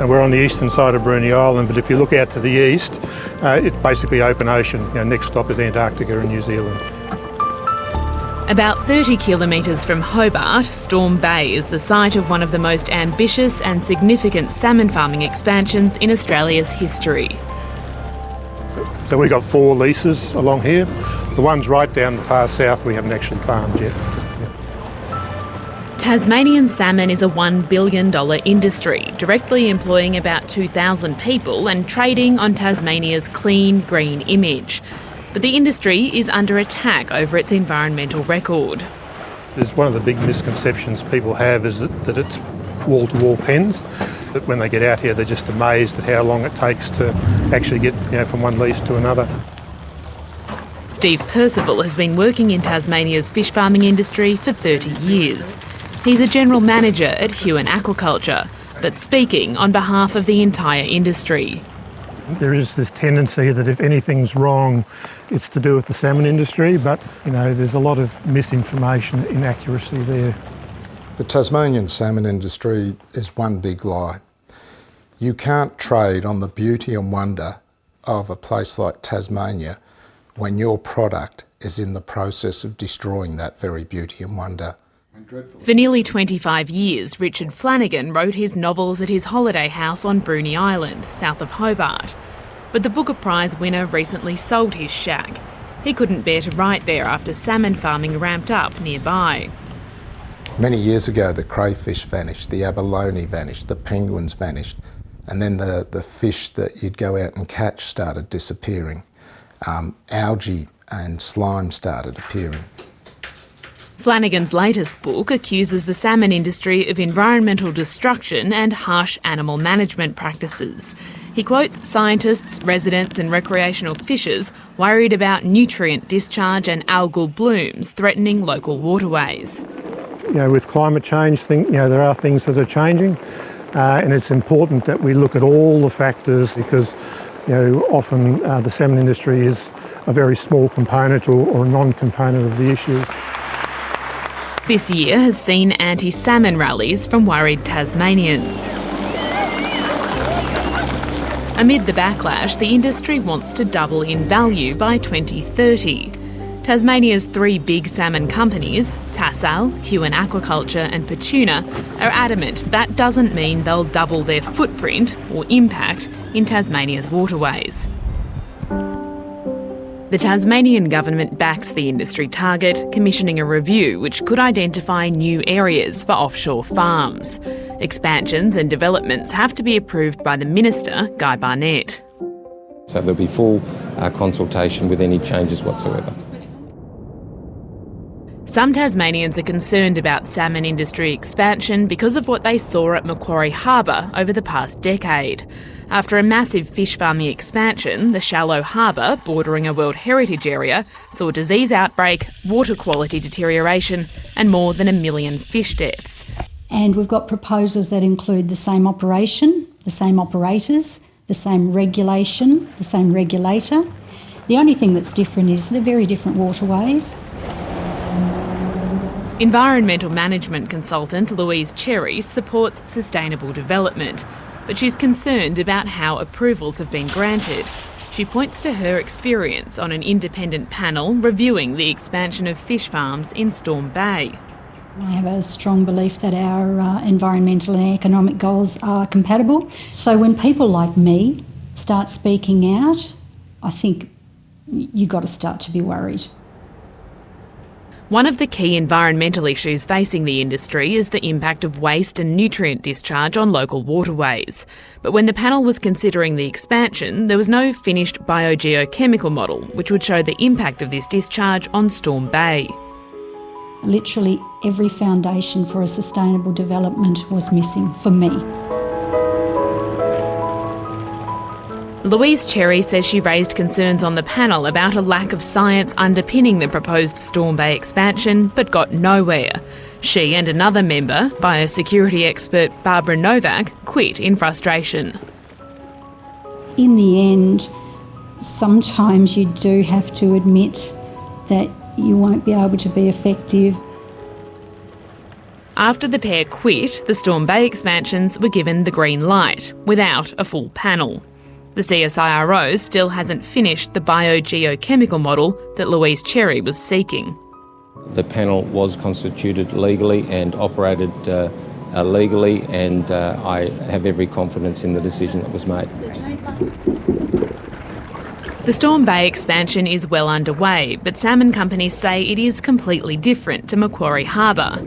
And we're on the eastern side of Bruny Island, but if you look out to the east, it's basically open ocean. Next stop is Antarctica and New Zealand. About 30 kilometres from Hobart, Storm Bay is the site of one of the most ambitious and significant salmon farming expansions in Australia's history. So we've got 4 leases along here. The ones right down the far south we haven't actually farmed yet. Tasmanian salmon is a $1 billion industry, directly employing about 2,000 people and trading on Tasmania's clean, green image. But the industry is under attack over its environmental record. There's one of the big misconceptions people have is that it's wall-to-wall pens. But when they get out here, they're just amazed at how long it takes to actually get from one lease to another. Steve Percival has been working in Tasmania's fish farming industry for 30 years. He's a general manager at Huon Aquaculture, but speaking on behalf of the entire industry. There is this tendency that if anything's wrong, it's to do with the salmon industry, but there's a lot of misinformation, inaccuracy there. The Tasmanian salmon industry is one big lie. You can't trade on the beauty and wonder of a place like Tasmania when your product is in the process of destroying that very beauty and wonder. For nearly 25 years, Richard Flanagan wrote his novels at his holiday house on Bruny Island, south of Hobart. But the Booker Prize winner recently sold his shack. He couldn't bear to write there after salmon farming ramped up nearby. Many years ago, the crayfish vanished, the abalone vanished, the penguins vanished, and then the fish that you'd go out and catch started disappearing. Algae and slime started appearing. Flanagan's latest book accuses the salmon industry of environmental destruction and harsh animal management practices. He quotes scientists, residents and recreational fishers worried about nutrient discharge and algal blooms threatening local waterways. With climate change, there are things that are changing, and it's important that we look at all the factors because often the salmon industry is a very small component or a non-component of the issues. This year has seen anti-salmon rallies from worried Tasmanians. Amid the backlash, the industry wants to double in value by 2030. Tasmania's 3 big salmon companies, Tassal, Huon Aquaculture and Petuna, are adamant that doesn't mean they'll double their footprint or impact in Tasmania's waterways. The Tasmanian government backs the industry target, commissioning a review which could identify new areas for offshore farms. Expansions and developments have to be approved by the Minister, Guy Barnett. So there'll be full consultation with any changes whatsoever. Some Tasmanians are concerned about salmon industry expansion because of what they saw at Macquarie Harbour over the past decade. After a massive fish farming expansion, the shallow harbour, bordering a World Heritage Area, saw disease outbreak, water quality deterioration and more than 1 million fish deaths. And we've got proposals that include the same operation, the same operators, the same regulation, the same regulator. The only thing that's different is they're very different waterways. Environmental management consultant Louise Cherry supports sustainable development, but she's concerned about how approvals have been granted. She points to her experience on an independent panel reviewing the expansion of fish farms in Storm Bay. I have a strong belief that our environmental and economic goals are compatible. So when people like me start speaking out, I think you've got to start to be worried. One of the key environmental issues facing the industry is the impact of waste and nutrient discharge on local waterways. But when the panel was considering the expansion, there was no finished biogeochemical model which would show the impact of this discharge on Storm Bay. Literally every foundation for a sustainable development was missing for me. Louise Cherry says she raised concerns on the panel about a lack of science underpinning the proposed Storm Bay expansion, but got nowhere. She and another member, biosecurity expert Barbara Novak, quit in frustration. In the end, sometimes you do have to admit that you won't be able to be effective. After the pair quit, the Storm Bay expansions were given the green light, without a full panel. The CSIRO still hasn't finished the biogeochemical model that Louise Cherry was seeking. The panel was constituted legally and operated legally, and I have every confidence in the decision that was made. The Storm Bay expansion is well underway, but salmon companies say it is completely different to Macquarie Harbour.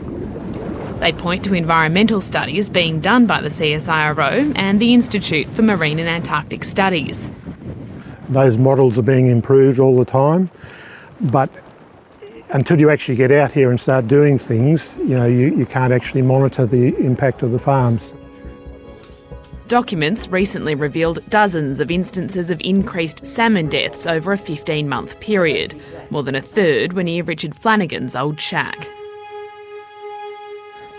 They point to environmental studies being done by the CSIRO and the Institute for Marine and Antarctic Studies. Those models are being improved all the time, but until you actually get out here and start doing things, you can't actually monitor the impact of the farms. Documents recently revealed dozens of instances of increased salmon deaths over a 15-month period, more than a third were near Richard Flanagan's old shack.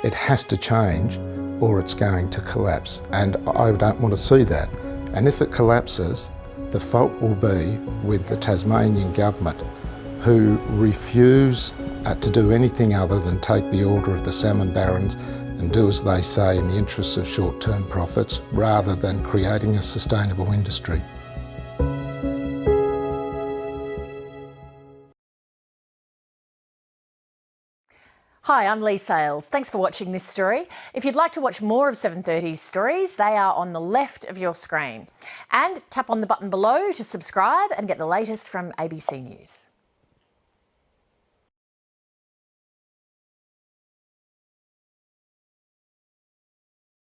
It has to change or it's going to collapse, and I don't want to see that. And if it collapses, the fault will be with the Tasmanian government, who refuse to do anything other than take the order of the salmon barons and do as they say in the interests of short-term profits, rather than creating a sustainable industry. Hi, I'm Lee Sales. Thanks for watching this story. If you'd like to watch more of 730's stories, they are on the left of your screen. And tap on the button below to subscribe and get the latest from ABC News.